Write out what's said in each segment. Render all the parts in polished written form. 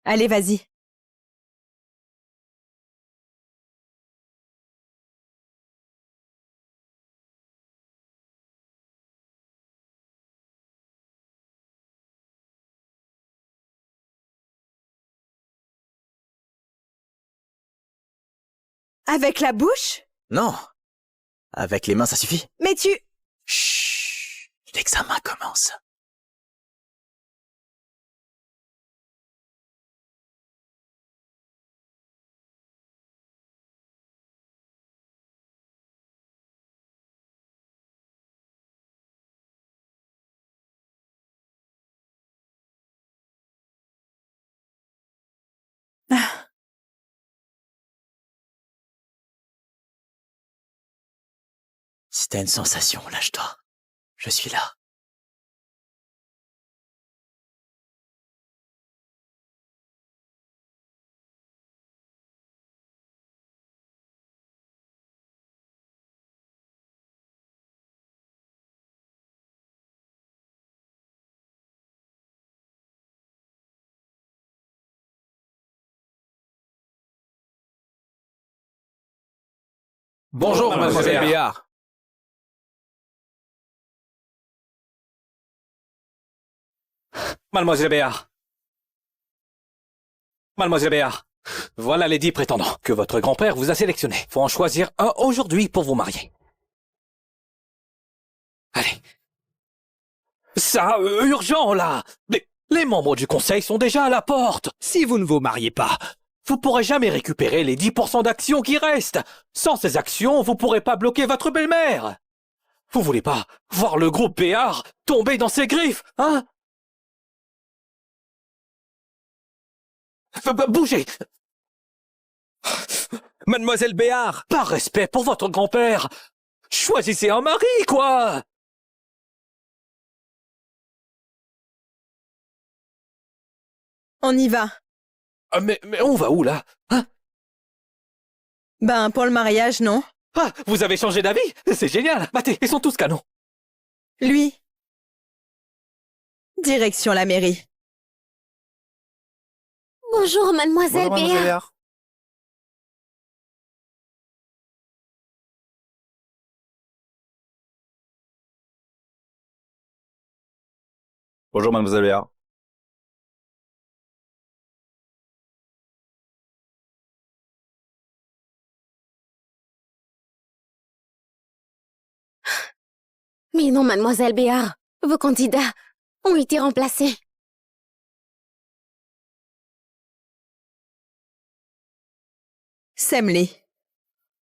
Allez, vas-y. Avec la bouche? Non. Avec les mains, ça suffit. Mais tu... Chut. L'examen commence. Si t'as une sensation, lâche-toi. Je suis là. Bonjour, mademoiselle Béard. Mademoiselle Béard. Mademoiselle Béard. Voilà les 10 prétendants que votre grand-père vous a sélectionnés. Faut en choisir un aujourd'hui pour vous marier. Allez. Ça, urgent, là. Les membres du conseil sont déjà à la porte. Si vous ne vous mariez pas, vous pourrez jamais récupérer les 10% d'actions qui restent. Sans ces actions, vous pourrez pas bloquer votre belle-mère. Vous voulez pas voir le groupe Béard tomber dans ses griffes, hein? Bougez! Mademoiselle Béard! Par respect pour votre grand-père, choisissez un mari, quoi! On y va. Mais on va où, là? Hein? Ben, pour le mariage, non? Ah, vous avez changé d'avis? C'est génial! Matez, ils sont tous canons. Lui. Direction la mairie. Bonjour, mademoiselle Bonjour, mademoiselle Béard. Béard. Bonjour, mademoiselle Béard. Mais non, mademoiselle Béard. Vos candidats ont été remplacés. Sème-les.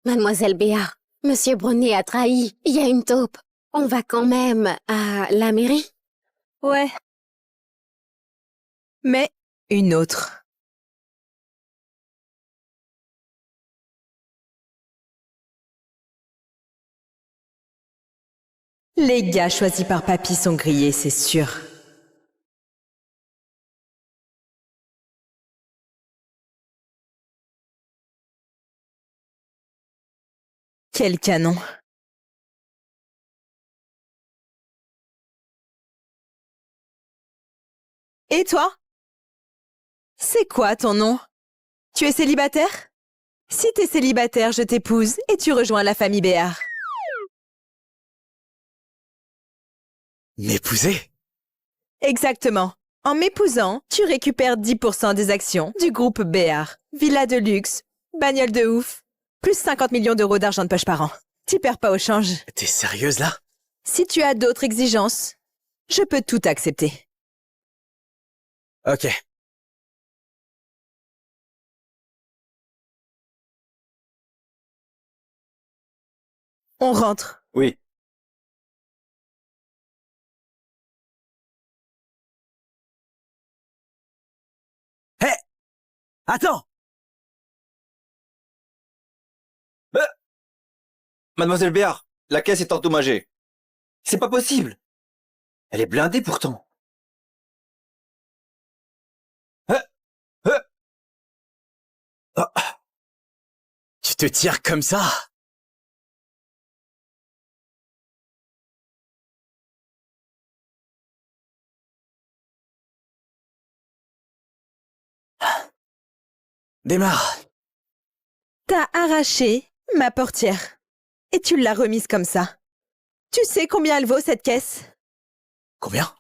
Mademoiselle Béard, monsieur Brunet a trahi. Il y a une taupe. On va quand même à la mairie? Ouais. Mais une autre. Les gars choisis par Papy sont grillés, c'est sûr. Quel canon. Et toi? C'est quoi ton nom? Tu es célibataire? Si t'es célibataire, je t'épouse et tu rejoins la famille Béard. M'épouser? Exactement. En m'épousant, tu récupères 10% des actions du groupe Béard. Villa de luxe, bagnole de ouf, plus 50 millions d'euros d'argent de poche par an. T'y perds pas au change. T'es sérieuse, là? Si tu as d'autres exigences, je peux tout accepter. Ok. On rentre. Oui. Hé! Attends! Mademoiselle Béard, la caisse est endommagée. C'est pas possible. Elle est blindée pourtant. Euh, euh. Ah, Tu te tires comme ça? Démarre. T'as arraché ma portière. Et tu l'as remise comme ça. Tu sais combien elle vaut, cette caisse? Combien?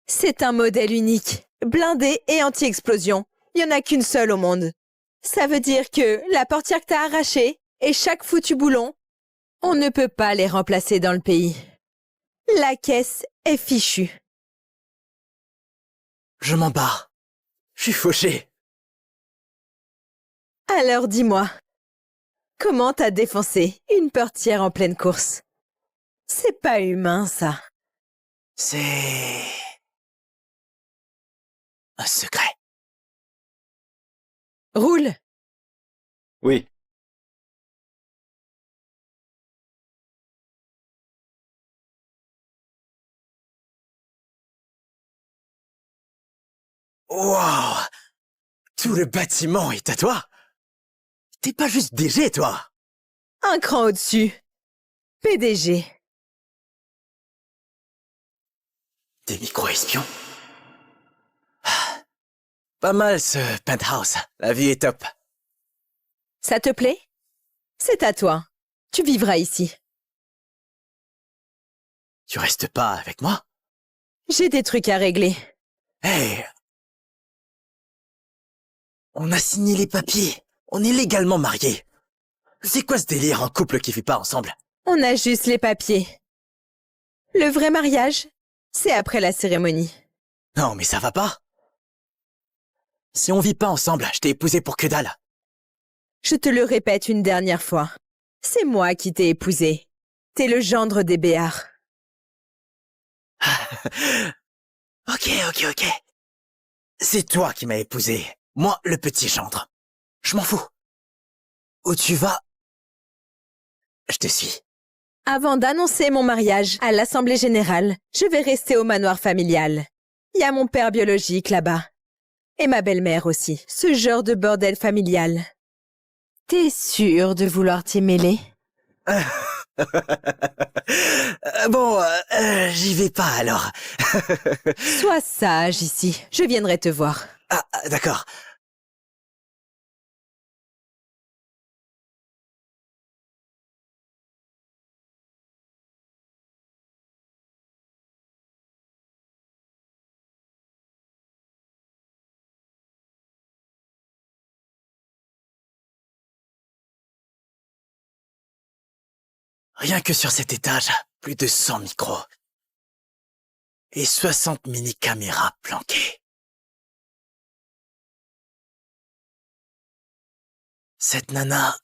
C'est un modèle unique, blindé et anti-explosion. Il n'y en a qu'une seule au monde. Ça veut dire que la portière que t'as arrachée et chaque foutu boulon, on ne peut pas les remplacer dans le pays. La caisse est fichue. Je m'en barre. Je suis fauché. Alors dis-moi, comment t'as défoncé une portière en pleine course? C'est pas humain, ça. C'est... un secret. Roule! Oui. Wow! Tout le bâtiment est à toi. T'es pas juste DG, toi. Un cran au-dessus. PDG. Des micro-espions. Pas mal ce penthouse. La vie est top. Ça te plaît? C'est à toi. Tu vivras ici. Tu restes pas avec moi? J'ai des trucs à régler. Hey! On a signé les papiers. On est légalement mariés. C'est quoi ce délire, un couple qui vit pas ensemble? On a juste les papiers. Le vrai mariage, c'est après la cérémonie. Non, mais ça va pas. Si on vit pas ensemble, je t'ai épousé pour que dalle. Je te le répète une dernière fois. C'est moi qui t'ai épousé. T'es le gendre des Béards. Ok. C'est toi qui m'as épousé. Moi, le petit gendre. Je m'en fous. Où tu vas, je te suis. Avant d'annoncer mon mariage à l'Assemblée Générale, je vais rester au manoir familial. Il y a mon père biologique là-bas. Et ma belle-mère aussi. Ce genre de bordel familial. T'es sûr de vouloir t'y mêler? J'y vais pas alors. Sois sage ici. Je viendrai te voir. D'accord. Rien que sur cet étage, plus de 100 micros. Et 60 mini-caméras planquées. Cette nana...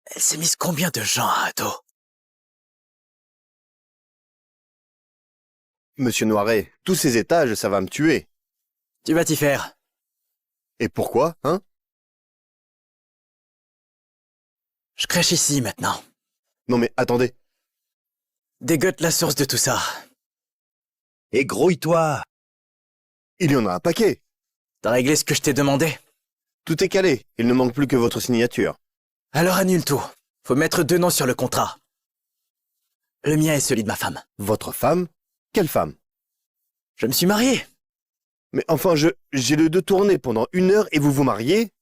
Elle s'est mise combien de gens à dos? Monsieur Noiret, tous ces étages, ça va me tuer. Tu vas t'y faire. Et pourquoi, hein? Je crèche ici maintenant. Non mais attendez. Dégote la source de tout ça. Et grouille-toi. Il y en a un paquet. T'as réglé ce que je t'ai demandé? Tout est calé. Il ne manque plus que votre signature. Alors annule tout. Faut mettre 2 noms sur le contrat. Le mien est celui de ma femme. Votre femme? Quelle femme? Je me suis marié. Mais enfin, j'ai le dos tourné pendant 1 heure et vous vous mariez?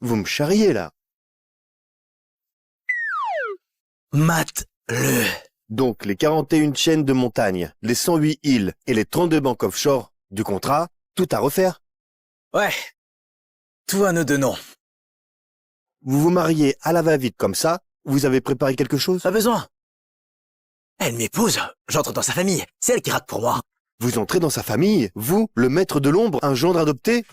Vous me charriez, là. Mate-le. Donc, les 41 chaînes de montagne, les 108 îles et les 32 banques offshore du contrat, tout à refaire? Ouais. Tout à nos 2 noms. Vous vous mariez à la va-vite comme ça? Vous avez préparé quelque chose? Pas besoin. Elle m'épouse. J'entre dans sa famille. C'est elle qui rate pour moi. Vous entrez dans sa famille? Vous, le maître de l'ombre, un gendre adopté?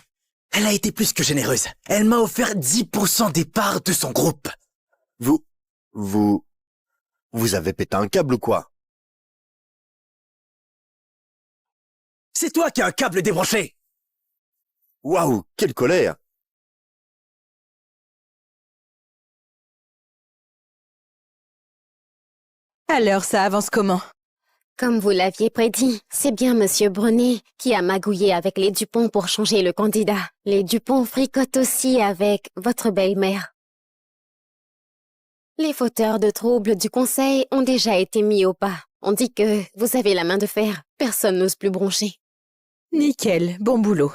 Elle a été plus que généreuse. Elle m'a offert 10% des parts de son groupe. Vous avez pété un câble ou quoi? C'est toi qui as un câble débranché. Waouh, quelle colère! Alors ça avance comment? Comme vous l'aviez prédit, c'est bien Monsieur Brunet qui a magouillé avec les Dupont pour changer le candidat. Les Dupont fricotent aussi avec votre belle-mère. Les fauteurs de troubles du conseil ont déjà été mis au pas. On dit que vous avez la main de fer. Personne n'ose plus broncher. Nickel, bon boulot.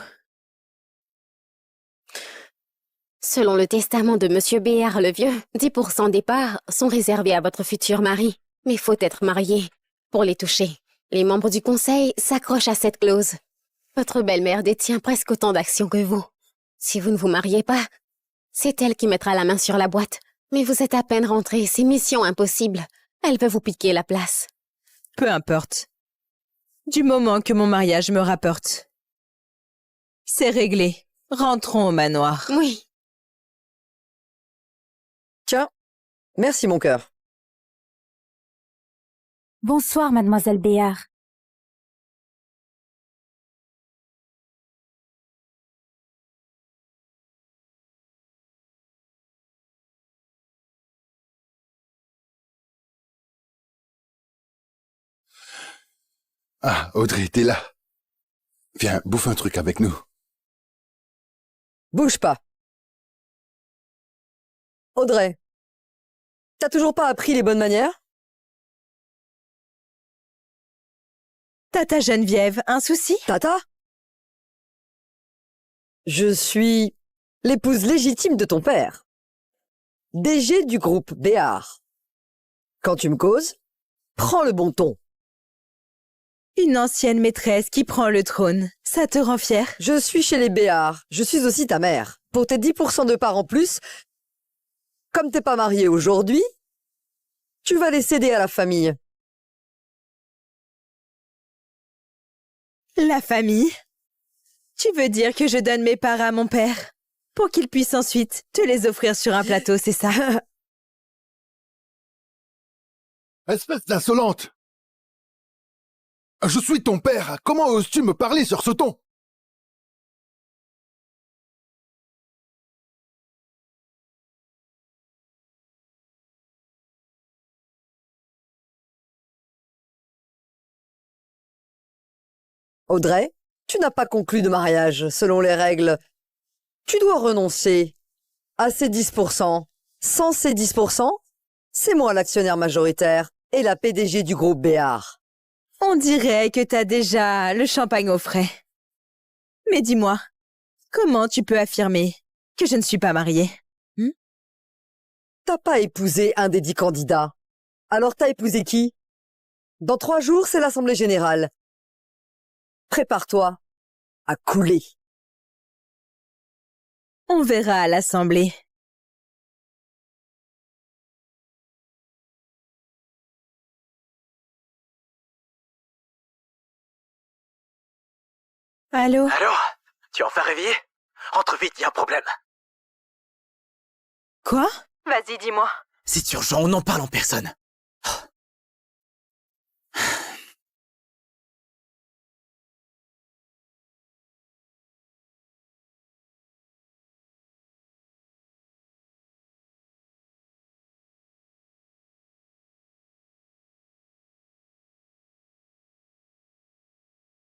Selon le testament de Monsieur Béard le Vieux, 10% des parts sont réservés à votre futur mari. Mais faut être marié pour les toucher. Les membres du conseil s'accrochent à cette clause. Votre belle-mère détient presque autant d'actions que vous. Si vous ne vous mariez pas, c'est elle qui mettra la main sur la boîte. Mais vous êtes à peine rentré, c'est mission impossible. Elle veut vous piquer la place. Peu importe. Du moment que mon mariage me rapporte. C'est réglé. Rentrons au manoir. Oui. Tiens, merci mon cœur. Bonsoir, mademoiselle Béard. Ah, Audrey, t'es là. Viens, bouffe un truc avec nous. Bouge pas. Audrey, t'as toujours pas appris les bonnes manières? Tata Geneviève, un souci? Tata? Je suis l'épouse légitime de ton père. DG du groupe Béard. Quand tu me causes, prends le bon ton. Une ancienne maîtresse qui prend le trône. Ça te rend fière? Je suis chez les Béard. Je suis aussi ta mère. Pour tes 10% de parts en plus, comme t'es pas mariée aujourd'hui, tu vas les céder à la famille. La famille? Tu veux dire que je donne mes parts à mon père pour qu'il puisse ensuite te les offrir sur un plateau, c'est ça? Espèce d'insolente! Je suis ton père. Comment oses-tu me parler sur ce ton? Audrey, tu n'as pas conclu de mariage selon les règles. Tu dois renoncer à ces 10%. Sans ces 10%, c'est moi l'actionnaire majoritaire et la PDG du groupe Béard. On dirait que t'as déjà le champagne au frais. Mais dis-moi, comment tu peux affirmer que je ne suis pas mariée? T'as pas épousé un des 10 candidats. Alors t'as épousé qui? Dans 3 jours, c'est l'Assemblée Générale. Prépare-toi à couler. On verra à l'Assemblée. Allô? Allô? Tu es enfin réveillé? Rentre vite, y a un problème. Quoi? Vas-y, dis-moi. C'est urgent, on en parle en personne.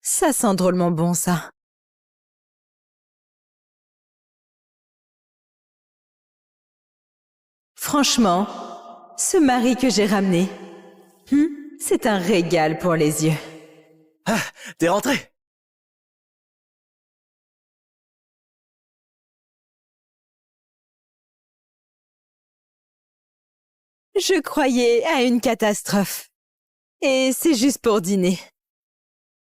Ça sent drôlement bon, ça. Franchement, ce mari que j'ai ramené, c'est un régal pour les yeux. Ah, t'es rentré? Je croyais à une catastrophe. Et c'est juste pour dîner.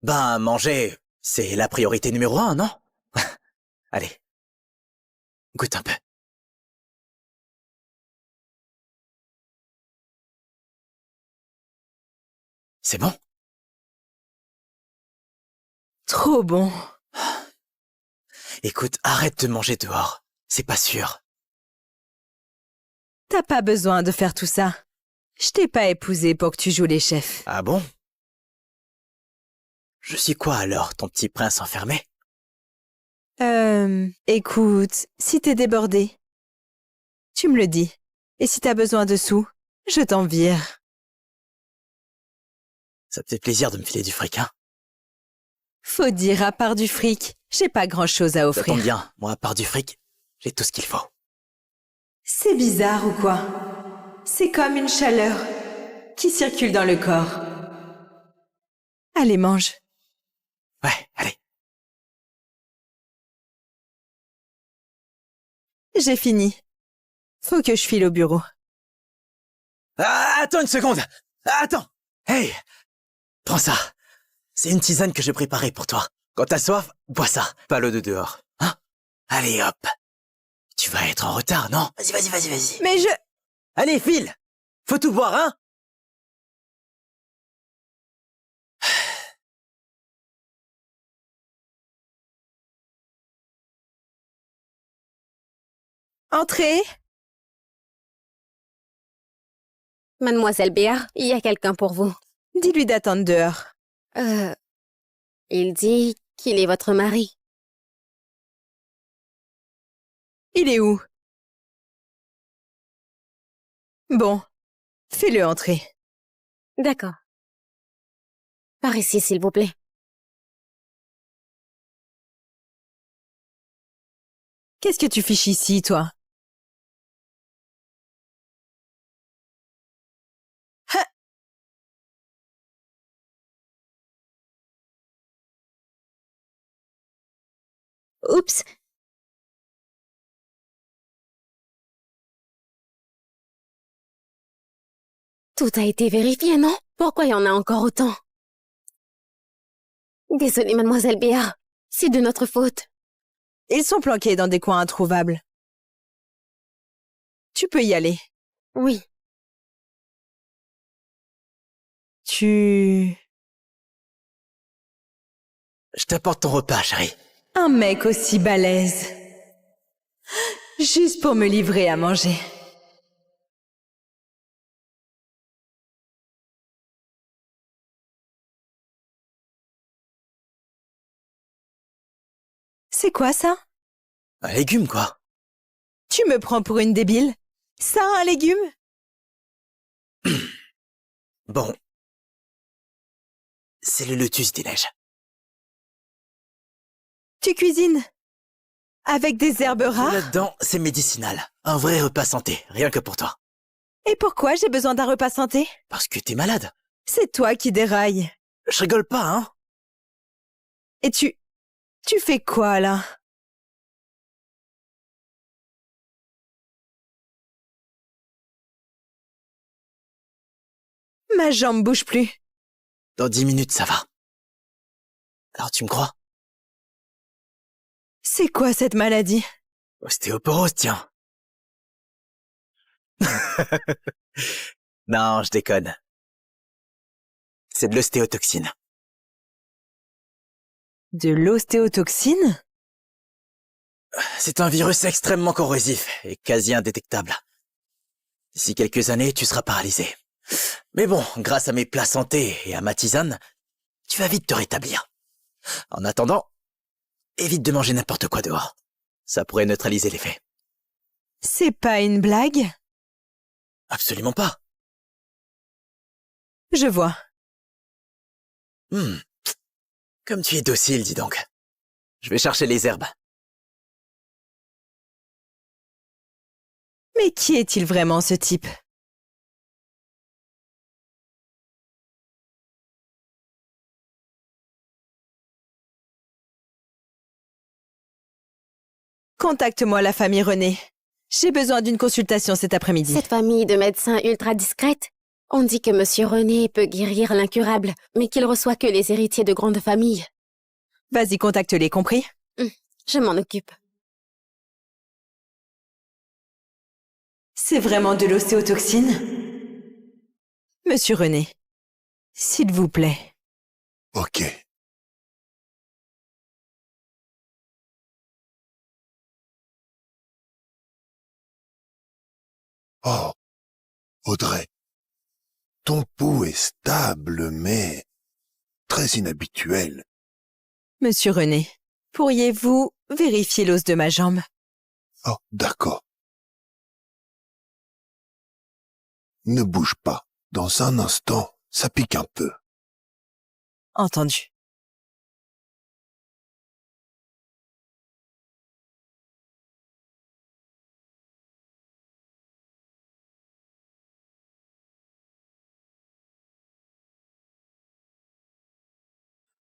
Ben, manger, c'est la priorité numéro 1, non? Allez, goûte un peu. C'est bon? Trop bon. Écoute, arrête de manger dehors. C'est pas sûr. T'as pas besoin de faire tout ça. Je t'ai pas épousé pour que tu joues les chefs. Ah bon? Je suis quoi alors, ton petit prince enfermé? Écoute, si t'es débordé, tu me le dis. Et si t'as besoin de sous, je t'en vire. Ça te fait plaisir de me filer du fric, hein? Faut dire, à part du fric, j'ai pas grand-chose à Ça offrir. tombe bien, moi, à part du fric, j'ai tout ce qu'il faut. C'est bizarre ou quoi? C'est comme une chaleur qui circule dans le corps. Allez, mange. Ouais, allez. J'ai fini. Faut que je file au bureau. Ah, attends une seconde. Attends. Hey, prends ça. C'est une tisane que j'ai préparée pour toi. Quand t'as soif, bois ça. Pas l'eau de dehors. Hein? Allez, hop. Tu vas être en retard, non? Vas-y. Mais je... Allez, file. Faut tout boire, hein? Entrez. Mademoiselle Béard, il y a quelqu'un pour vous. Dis-lui d'attendre dehors. Il dit qu'il est votre mari. Il est où? Bon, fais-le entrer. D'accord. Par ici, s'il vous plaît. Qu'est-ce que tu fiches ici, toi? Ha! Oups. Tout a été vérifié, non? Pourquoi il y en a encore autant? Désolée, mademoiselle Béard. C'est de notre faute. Ils sont planqués dans des coins introuvables. Tu peux y aller. Oui. Tu... Je t'apporte ton repas, chérie. Un mec aussi balèze. Juste pour me livrer à manger. C'est quoi ça? Un légume, quoi. Tu me prends pour une débile? Ça, un légume? Bon. C'est le lotus des neiges. Tu cuisines? Avec des herbes rares? Là-dedans, c'est médicinal. Un vrai repas santé, rien que pour toi. Et pourquoi j'ai besoin d'un repas santé? Parce que t'es malade. C'est toi qui dérailles. Je rigole pas, hein? Et tu fais quoi, là? Ma jambe bouge plus. Dans 10 minutes, ça va. Alors tu me crois? C'est quoi cette maladie? Ostéoporose, tiens. Non, je déconne. C'est de l'ostéotoxine. De l'ostéotoxine? C'est un virus extrêmement corrosif et quasi indétectable. D'ici quelques années, tu seras paralysé. Mais bon, grâce à mes plats santé et à ma tisane, tu vas vite te rétablir. En attendant, évite de manger n'importe quoi dehors. Ça pourrait neutraliser l'effet. C'est pas une blague? Absolument pas. Je vois. Comme tu es docile, dis donc. Je vais chercher les herbes. Mais qui est-il vraiment, ce type? Contacte-moi la famille René. J'ai besoin d'une consultation cet après-midi. Cette famille de médecins ultra discrète. On dit que Monsieur René peut guérir l'incurable, mais qu'il reçoit que les héritiers de grandes familles. Vas-y, contacte-les, compris? Je m'en occupe. C'est vraiment de l'ostéotoxine? Monsieur René, s'il vous plaît. Ok. Oh, Audrey. Ton pouls est stable, mais très inhabituel. Monsieur René, pourriez-vous vérifier l'os de ma jambe? Oh, d'accord. Ne bouge pas. Dans un instant, ça pique un peu. Entendu.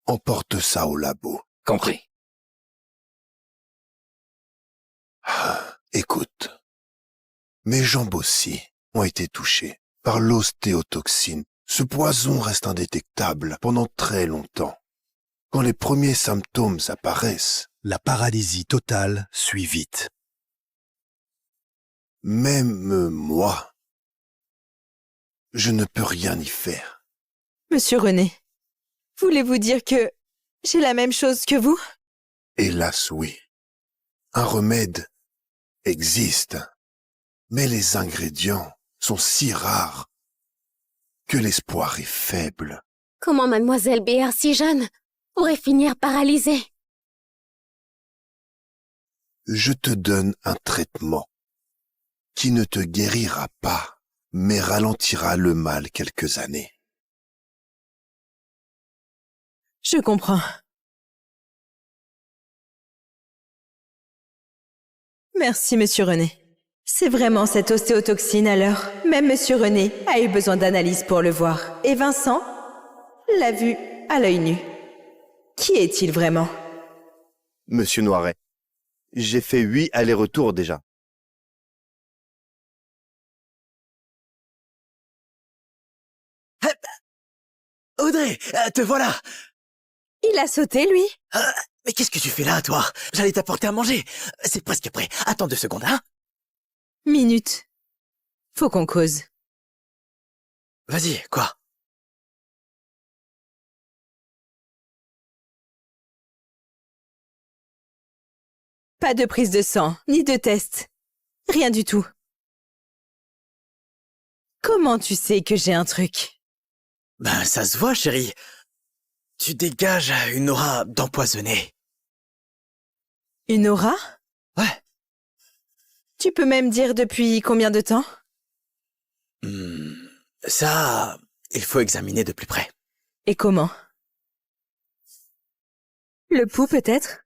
Emporte ça au labo. Compris. Ah, Écoute, mes jambes aussi ont été touchées par l'ostéotoxine. Ce poison reste indétectable pendant très longtemps. Quand les premiers symptômes apparaissent, la paralysie totale suit vite. Même moi, je ne peux rien y faire. Monsieur René, voulez-vous dire que j'ai la même chose que vous? Hélas, oui. Un remède existe, mais les ingrédients sont si rares que l'espoir est faible. Comment mademoiselle Béar, si jeune, pourrait finir paralysée? Je te donne un traitement qui ne te guérira pas, mais ralentira le mal quelques années. Je comprends. Merci, Monsieur René. C'est vraiment cette ostéotoxine alors. Même Monsieur René a eu besoin d'analyse pour le voir. Et Vincent l'a vu à l'œil nu. Qui est-il vraiment? Monsieur Noiret, j'ai fait 8 allers-retours déjà. Audrey, te voilà. Il a sauté, lui? Mais qu'est-ce que tu fais là, toi? J'allais t'apporter à manger. C'est presque prêt. Attends 2 secondes, hein? Minute. Faut qu'on cause. Vas-y, quoi? Pas de prise de sang, ni de test. Rien du tout. Comment tu sais que j'ai un truc? Ben, ça se voit, chérie. Tu dégages une aura d'empoisonné. Une aura? Ouais. Tu peux même dire depuis combien de temps? Ça, il faut examiner de plus près. Et comment? Le pouls, peut-être?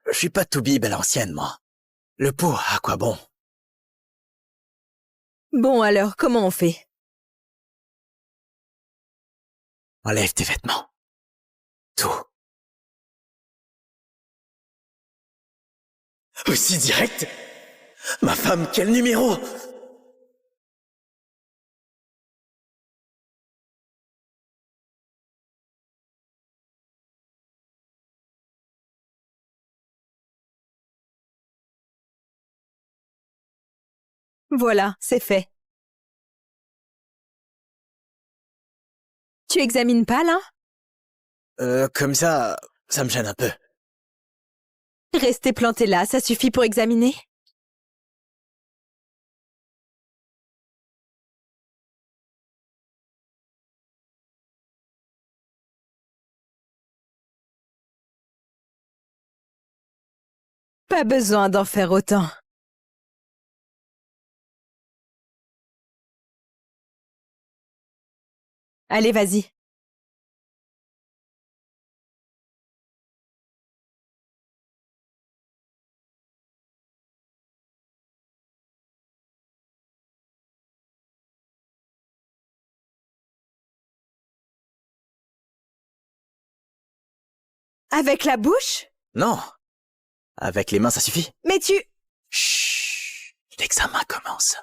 Je suis pas toubib à l'ancienne, moi. Le pot, à quoi bon? Bon alors, comment on fait? Enlève tes vêtements. Tout. Aussi direct? Ma femme, quel numéro? Voilà, c'est fait. Tu examines pas, là? Comme ça me gêne un peu. Rester planté là, ça suffit pour examiner? Pas besoin d'en faire autant. Allez, vas-y. Avec la bouche? Non. Avec les mains, ça suffit. Mais tu... Chut. L'examen commence.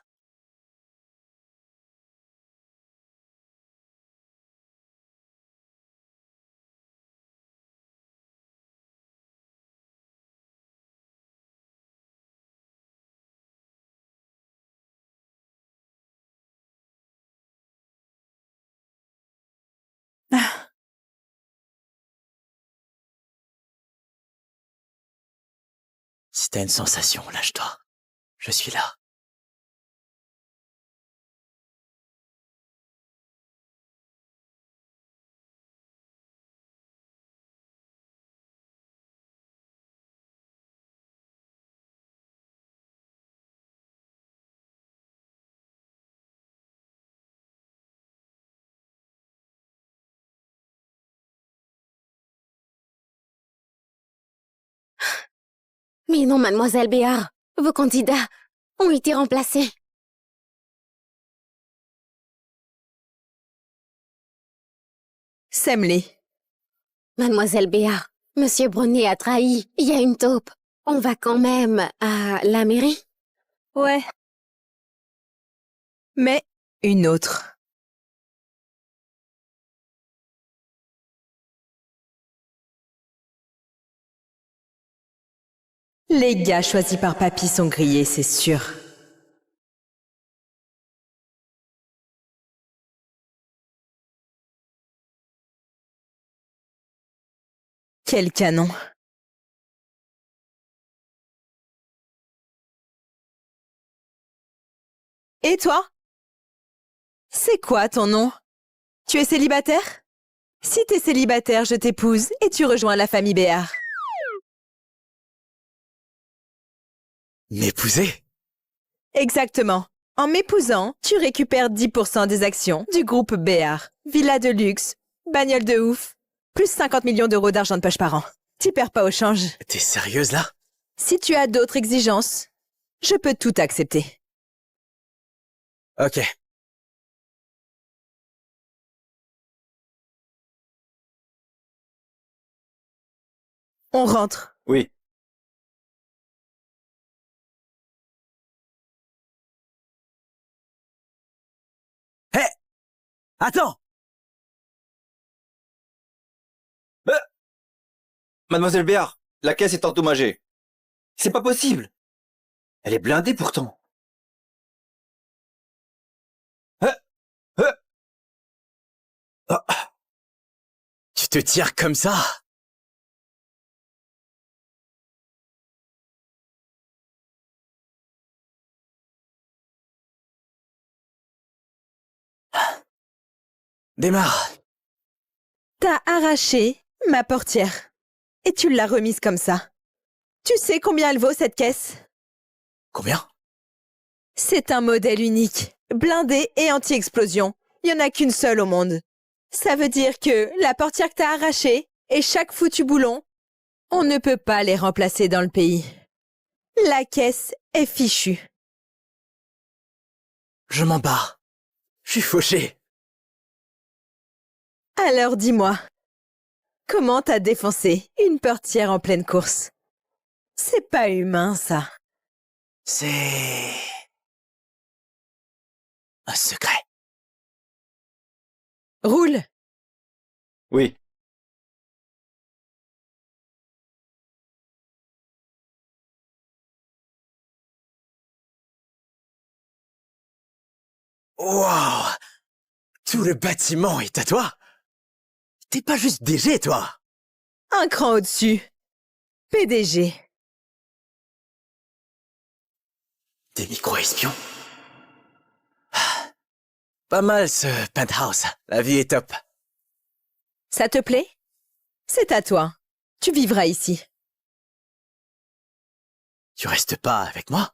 Si t'as une sensation, lâche-toi. Je suis là. Mais non, mademoiselle Béar, vos candidats ont été remplacés. Sème-les. Mademoiselle Béar, Monsieur Brunet a trahi. Il y a une taupe. On va quand même à la mairie? Ouais. Mais une autre. Les gars choisis par papy sont grillés, c'est sûr. Quel canon. Et toi? C'est quoi ton nom? Tu es célibataire? Si t'es célibataire, je t'épouse et tu rejoins la famille Béard. M'épouser? Exactement. En m'épousant, tu récupères 10% des actions du groupe Béard. Villa de luxe, bagnole de ouf, plus 50 millions d'euros d'argent de poche par an. T'y perds pas au change. T'es sérieuse là? Si tu as d'autres exigences, je peux tout accepter. Ok. On rentre. Oui. Hé! Attends! Mademoiselle Béard, la caisse est endommagée. C'est pas possible. Elle est blindée pourtant. Hein? Hein? Ah, Tu te tires comme ça? Démarre. T'as arraché ma portière et tu l'as remise comme ça. Tu sais combien elle vaut cette caisse? Combien? C'est un modèle unique, blindé et anti-explosion. Il y en a qu'une seule au monde. Ça veut dire que la portière que t'as arrachée et chaque foutu boulon, on ne peut pas les remplacer dans le pays. La caisse est fichue. Je m'en bats. Je suis fauché. Alors dis-moi, comment t'as défoncé une portière en pleine course? C'est pas humain, ça. C'est... un secret. Roule! oui. Wow! Tout le bâtiment est à toi? T'es pas juste DG, toi? Un cran au-dessus. PDG. Des micro-espions? Pas mal ce penthouse. La vie est top. Ça te plaît? C'est à toi. Tu vivras ici. Tu restes pas avec moi?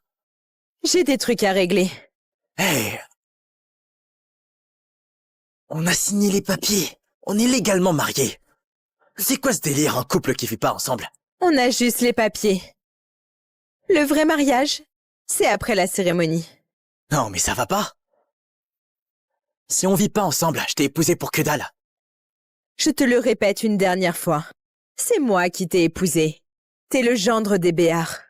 J'ai des trucs à régler. Hey! On a signé les papiers. On est légalement mariés. C'est quoi ce délire, un couple qui vit pas ensemble? On a juste les papiers. Le vrai mariage, c'est après la cérémonie. Non, mais ça va pas. Si on vit pas ensemble, je t'ai épousé pour que dalle. Je te le répète une dernière fois. C'est moi qui t'ai épousé. T'es le gendre des Béards.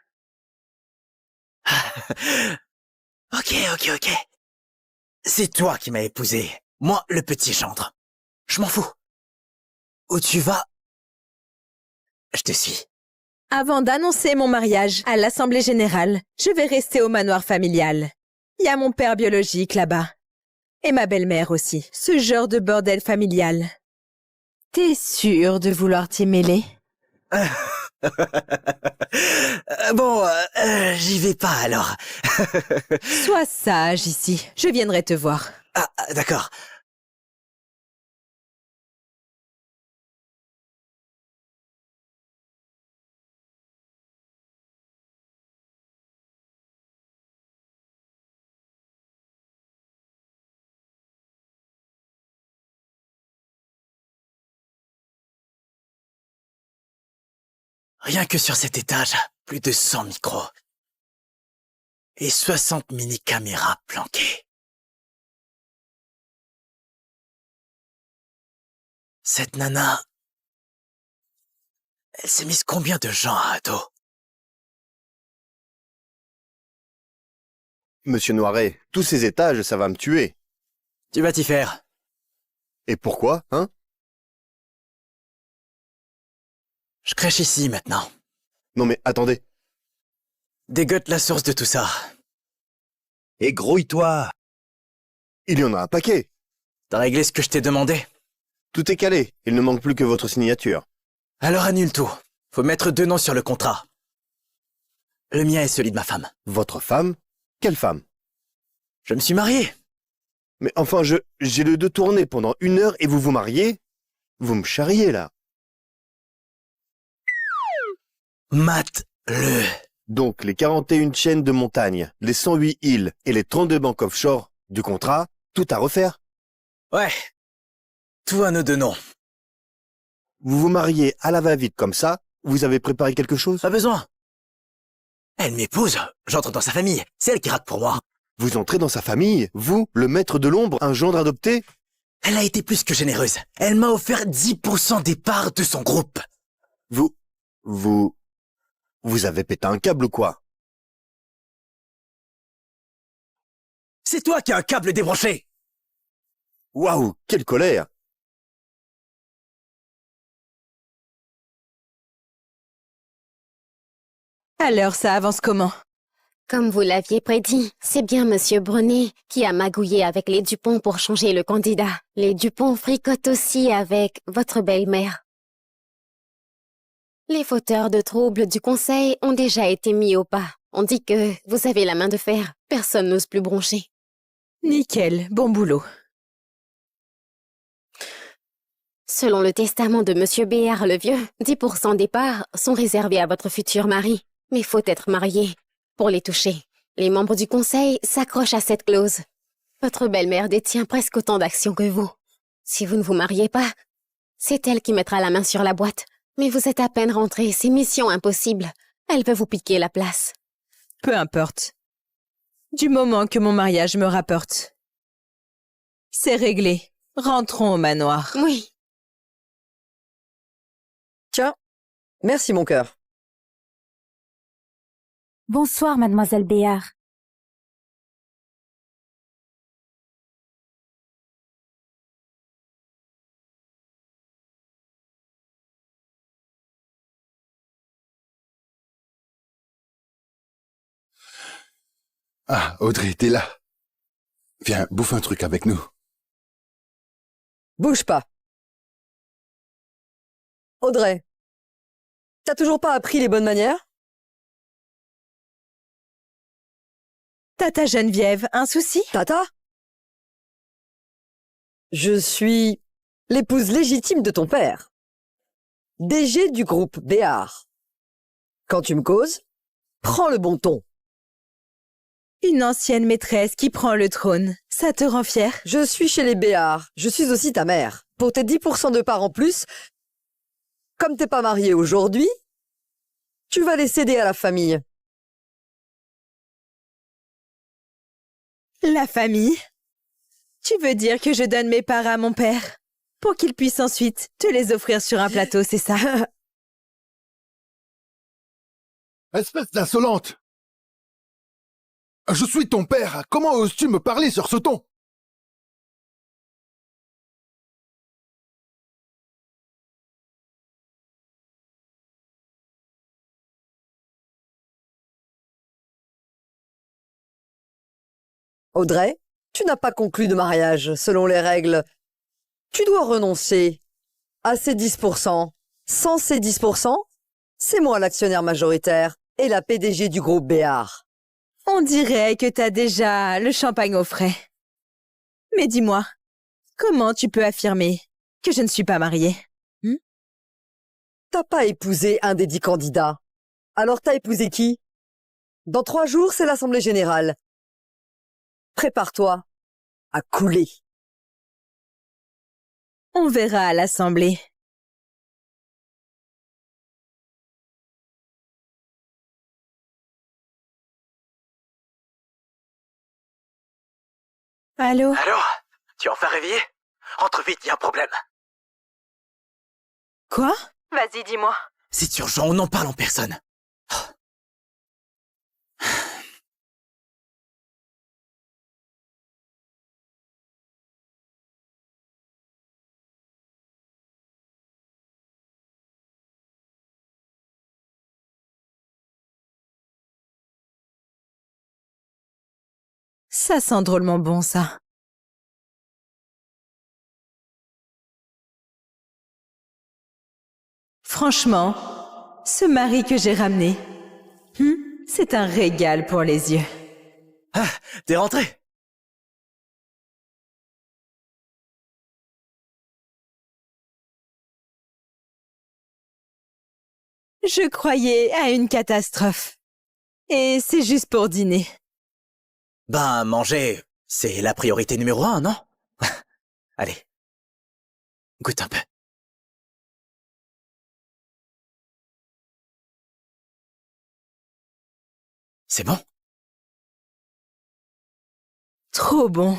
Ok. C'est toi qui m'as épousé. Moi, le petit gendre. Je m'en fous. Où tu vas? Je te suis. Avant d'annoncer mon mariage à l'Assemblée Générale, je vais rester au manoir familial. Il y a mon père biologique là-bas. Et ma belle-mère aussi. Ce genre de bordel familial. T'es sûr de vouloir t'y mêler? Bon, j'y vais pas alors. Sois sage ici. Je viendrai te voir. Ah, d'accord. Rien que sur cet étage, plus de 100 micros. Et 60 mini-caméras planquées. Cette nana... Elle s'est mise combien de gens à dos? Monsieur Noiret, tous ces étages, ça va me tuer. Tu vas t'y faire. Et pourquoi, hein? Je crèche ici maintenant. Non mais attendez. Dégote la source de tout ça. Et grouille-toi. Il y en a un paquet. T'as réglé ce que je t'ai demandé? Tout est calé. Il ne manque plus que votre signature. Alors annule tout. Faut mettre 2 noms sur le contrat. Le mien est celui de ma femme. Votre femme? Quelle femme? Je me suis marié. Mais enfin, j'ai le dos tourné pendant 1 heure et vous vous mariez? Vous me charriez, là. Mate-le. Donc, les 41 chaînes de montagne, les 108 îles et les 32 banques offshore du contrat, tout à refaire? Ouais. Tout à nos 2 noms. Vous vous mariez à la va-vite comme ça? Vous avez préparé quelque chose? Pas besoin. Elle m'épouse. J'entre dans sa famille. C'est elle qui rate pour moi. Vous entrez dans sa famille? Vous, le maître de l'ombre, un gendre adopté? Elle a été plus que généreuse. Elle m'a offert 10% des parts de son groupe. Vous avez pété un câble ou quoi? C'est toi qui as un câble débranché. Waouh, quelle colère! Alors, ça avance comment? Comme vous l'aviez prédit, c'est bien Monsieur Brunet qui a magouillé avec les Dupont pour changer le candidat. Les Dupont fricotent aussi avec votre belle-mère. Les fauteurs de troubles du conseil ont déjà été mis au pas. On dit que vous avez la main de fer. Personne n'ose plus broncher. Nickel, bon boulot. Selon le testament de Monsieur Béard le Vieux, 10% des parts sont réservés à votre futur mari. Mais faut être marié pour les toucher. Les membres du conseil s'accrochent à cette clause. Votre belle-mère détient presque autant d'actions que vous. Si vous ne vous mariez pas, c'est elle qui mettra la main sur la boîte. Mais vous êtes à peine rentré, c'est mission impossible. Elle veut vous piquer la place. Peu importe. Du moment que mon mariage me rapporte. C'est réglé. Rentrons au manoir. Oui. Tiens, merci mon cœur. Bonsoir, mademoiselle Béard. Ah, Audrey, t'es là. Viens, bouffe un truc avec nous. Bouge pas. Audrey, t'as toujours pas appris les bonnes manières? Tata Geneviève, un souci? Tata? Je suis l'épouse légitime de ton père. DG du groupe Béard. Quand tu me causes, prends le bon ton. Une ancienne maîtresse qui prend le trône. Ça te rend fière? Je suis chez les Béard. Je suis aussi ta mère. Pour tes 10% de parts en plus, comme t'es pas marié aujourd'hui, tu vas les céder à la famille. La famille? Tu veux dire que je donne mes parts à mon père pour qu'il puisse ensuite te les offrir sur un plateau, c'est ça? Espèce d'insolente! Je suis ton père. Comment oses-tu me parler sur ce ton? Audrey, tu n'as pas conclu de mariage selon les règles. Tu dois renoncer à ces 10%. Sans ces 10%, c'est moi l'actionnaire majoritaire et la PDG du groupe Béard. On dirait que t'as déjà le champagne au frais. Mais dis-moi, comment tu peux affirmer que je ne suis pas mariée? T'as pas épousé un des 10 candidats. Alors t'as épousé qui? Dans 3 jours, c'est l'Assemblée Générale. Prépare-toi à couler. On verra à l'Assemblée. Allô? Allô? Tu es enfin réveillé? Entre vite, y a un problème. Quoi? Vas-y, dis-moi. C'est urgent, on en parle en personne. Ça sent drôlement bon, ça. Franchement, ce mari que j'ai ramené, c'est un régal pour les yeux. Ah, t'es rentré? Je croyais à une catastrophe. Et c'est juste pour dîner. Ben, manger, c'est la priorité numéro 1, non? Allez, goûte un peu. C'est bon? Trop bon.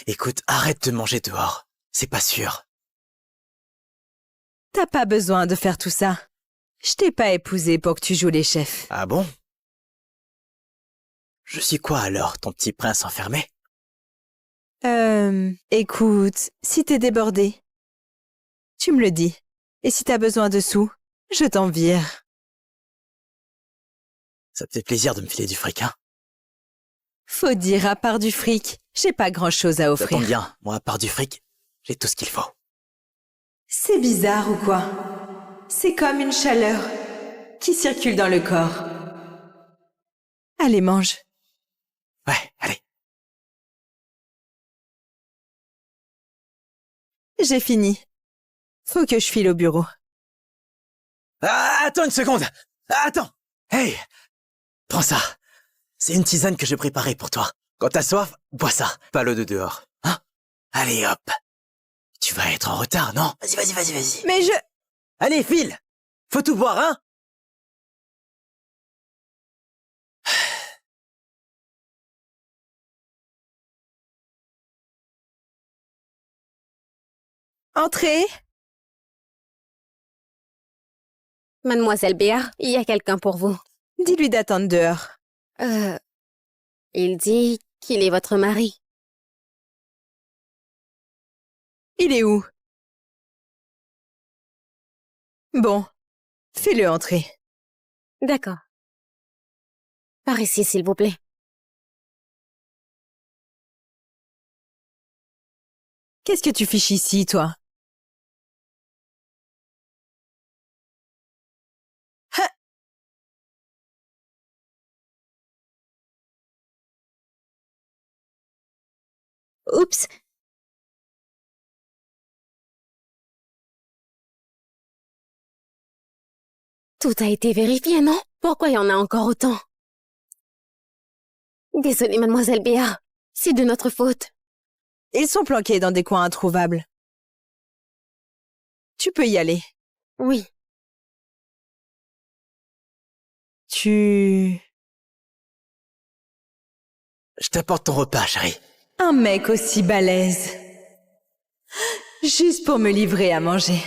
Écoute, arrête de manger dehors. C'est pas sûr. T'as pas besoin de faire tout ça. Je t'ai pas épousé pour que tu joues les chefs. Ah bon? Je suis quoi alors, ton petit prince enfermé? Écoute, si t'es débordé, tu me le dis. Et si t'as besoin de sous, je t'en vire. Ça te fait plaisir de me filer du fric, hein? Faut dire, à part du fric, j'ai pas grand-chose à Ça offrir. tombe bien, moi, à part du fric, j'ai tout ce qu'il faut. C'est bizarre ou quoi? C'est comme une chaleur qui circule dans le corps. Allez, mange. Ouais, allez. J'ai fini. Faut que je file au bureau. Ah, attends une seconde! Attends! Hey! Prends ça. C'est une tisane que j'ai préparée pour toi. Quand t'as soif, bois ça. Pas l'eau de dehors. Hein? Allez, hop. Tu vas être en retard, non? Vas-y. Mais je... Allez, file! Faut tout boire, hein? Entrez. Mademoiselle Béard, il y a quelqu'un pour vous. Dis-lui d'attendre dehors. Il dit qu'il est votre mari. Il est où? Bon, fais-le entrer. D'accord. Par ici, s'il vous plaît. Qu'est-ce que tu fiches ici, toi? Ha! Oups. Tout a été vérifié, non? Pourquoi il y en a encore autant? Désolée, mademoiselle Béard. C'est de notre faute. Ils sont planqués dans des coins introuvables. Tu peux y aller. Oui. Tu... Je t'apporte ton repas, chérie. Un mec aussi balèze. Juste pour me livrer à manger.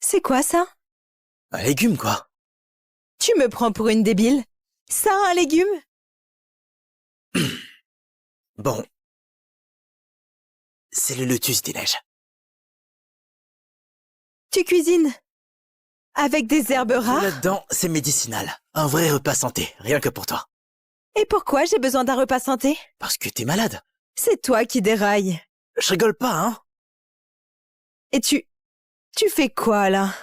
C'est quoi ça? Un légume, quoi. Tu me prends pour une débile? Ça, un légume? Bon. C'est le lotus des neiges. Tu cuisines? Avec des herbes rares? Là-dedans, c'est médicinal. Un vrai repas santé, rien que pour toi. Et pourquoi j'ai besoin d'un repas santé? Parce que t'es malade. C'est toi qui dérailles. Je rigole pas, hein? Et tu fais quoi, là?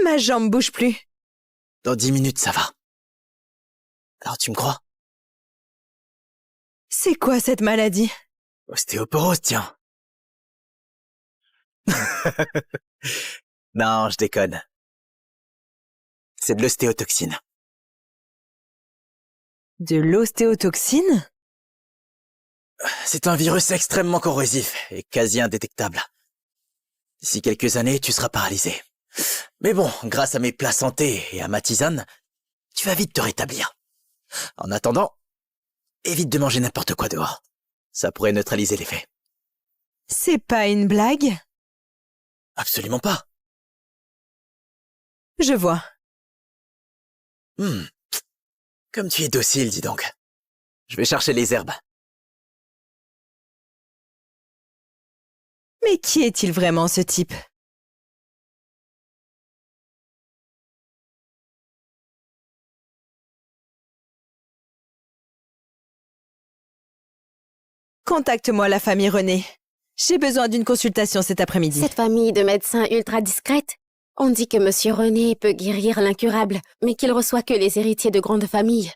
Ma jambe bouge plus. Dans 10 minutes, ça va. Alors tu me crois? C'est quoi cette maladie? Ostéoporose, tiens. Non, je déconne. C'est de l'ostéotoxine. De l'ostéotoxine? C'est un virus extrêmement corrosif et quasi indétectable. D'ici quelques années, tu seras paralysé. Mais bon, grâce à mes plats santé et à ma tisane, tu vas vite te rétablir. En attendant, évite de manger n'importe quoi dehors. Ça pourrait neutraliser l'effet. C'est pas une blague? Absolument pas. Je vois. Que Comme tu es docile, dis donc. Je vais chercher les herbes. Mais qui est-il vraiment, ce type? Contacte-moi la famille René. J'ai besoin d'une consultation cet après-midi. Cette famille de médecins ultra discrète. On dit que Monsieur René peut guérir l'incurable, mais qu'il reçoit que les héritiers de grandes familles.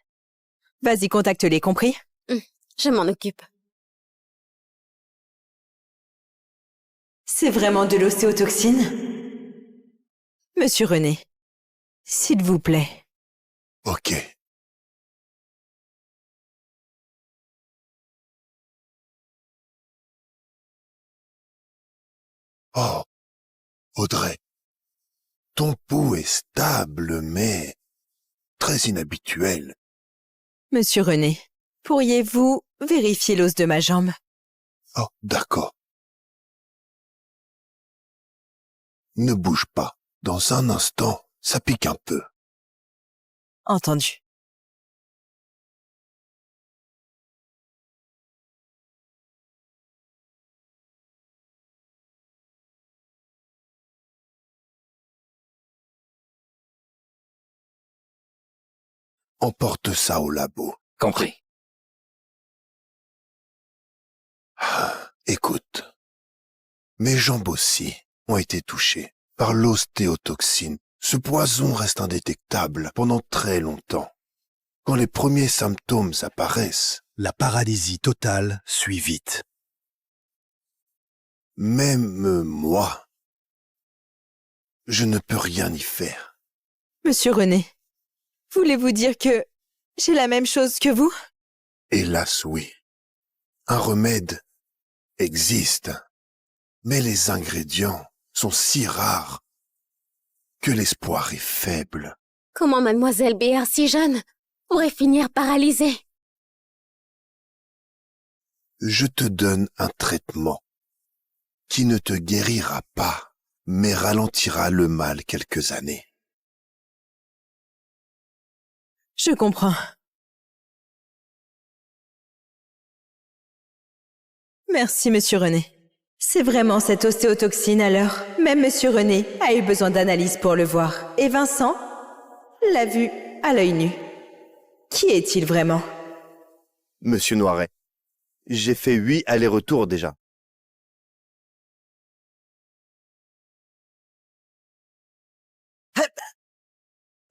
Vas-y, contacte-les, compris? Je m'en occupe. C'est vraiment de l'ostéotoxine? Monsieur René, s'il vous plaît. Ok. Oh, Audrey, ton pouls est stable, mais très inhabituel. Monsieur René, pourriez-vous vérifier l'os de ma jambe? Oh, d'accord. Ne bouge pas. Dans un instant, ça pique un peu. Entendu. Emporte ça au labo. Compris. Écoute, mes jambes aussi ont été touchées par l'ostéotoxine. Ce poison reste indétectable pendant très longtemps. Quand les premiers symptômes apparaissent, la paralysie totale suit vite. Même moi, je ne peux rien y faire. Monsieur René, voulez-vous dire que j'ai la même chose que vous? Hélas, oui. Un remède existe, mais les ingrédients sont si rares que l'espoir est faible. Comment Mademoiselle Béar, si jeune, pourrait finir paralysée? Je te donne un traitement qui ne te guérira pas, mais ralentira le mal quelques années. Je comprends. Merci, Monsieur René. C'est vraiment cette ostéotoxine alors. Même Monsieur René a eu besoin d'analyse pour le voir. Et Vincent l'a vu à l'œil nu. Qui est-il vraiment? Monsieur Noiret, j'ai fait 8 allers-retours déjà.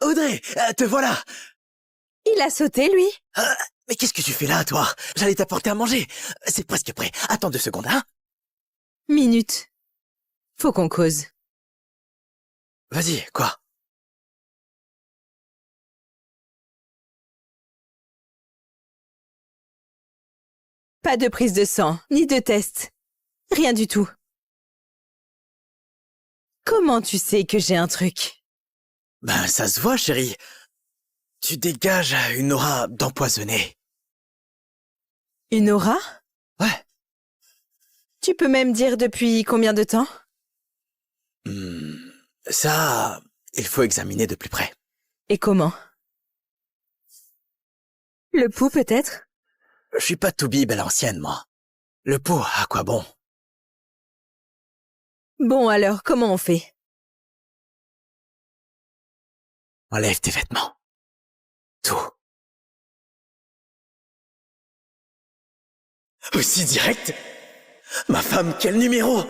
Audrey, te voilà. Il a sauté, lui? Mais qu'est-ce que tu fais là, toi? J'allais t'apporter à manger. C'est presque prêt. Attends 2 secondes, hein? Minute. Faut qu'on cause. Vas-y, quoi? Pas de prise de sang, ni de test. Rien du tout. Comment tu sais que j'ai un truc? Ben, ça se voit, chérie. Tu dégages une aura d'empoisonné. Une aura? Ouais. Tu peux même dire depuis combien de temps? Ça, il faut examiner de plus près. Et comment? Le pouls, peut-être? Je suis pas toubib à l'ancienne, moi. Le pot, à quoi bon? Bon alors, comment on fait? Enlève tes vêtements. Tout. Aussi direct? Ma femme, quel numéro?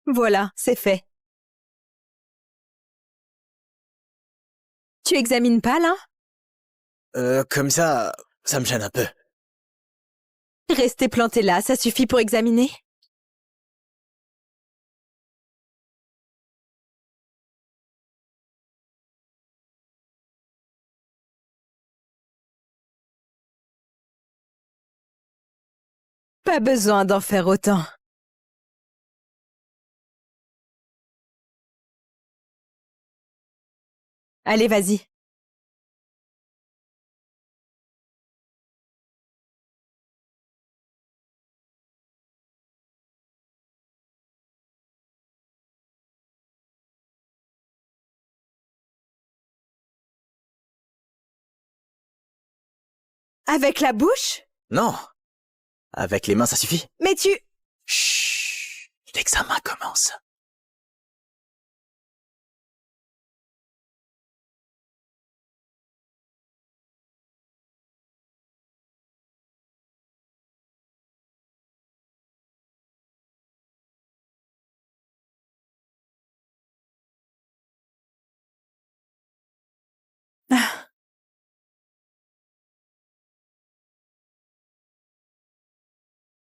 Voilà, c'est fait. Tu examines pas, là? Comme ça me gêne un peu. Rester planté là, ça suffit pour examiner? Pas besoin d'en faire autant. Allez, vas-y. Avec la bouche? Non. Avec les mains, ça suffit. Mais tu... Chut. L'examen commence.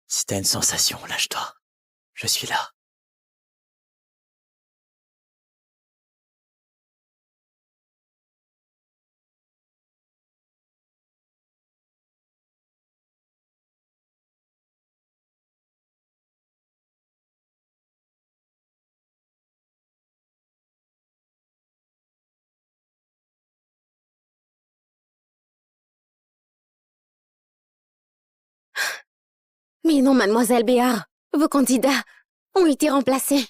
Si t'as une sensation, lâche-toi. Je suis là. Mais non, mademoiselle Béard, vos candidats ont été remplacés.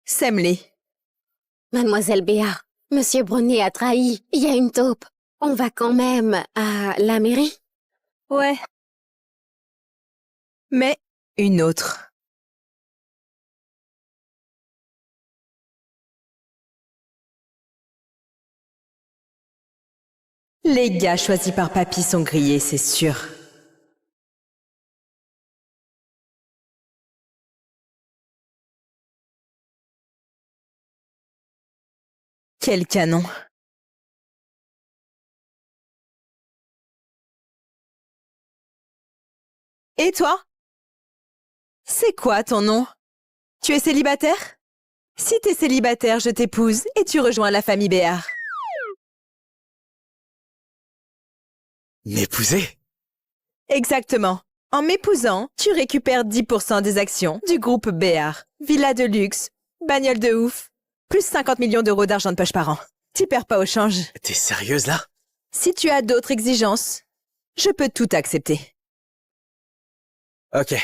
Sème-les. Mademoiselle Béard, monsieur Brunet a trahi. Il y a une taupe. On va quand même à la mairie? Ouais. Mais une autre. Les gars choisis par Papy sont grillés, c'est sûr. Quel canon. Et toi? C'est quoi ton nom? Tu es célibataire? Si t'es célibataire, je t'épouse et tu rejoins la famille Béard. M'épouser? Exactement. En m'épousant, tu récupères 10% des actions du groupe Béard. Villa de luxe, bagnole de ouf, plus 50 millions d'euros d'argent de poche par an. T'y perds pas au change. T'es sérieuse là? Si tu as d'autres exigences, je peux tout accepter. Ok.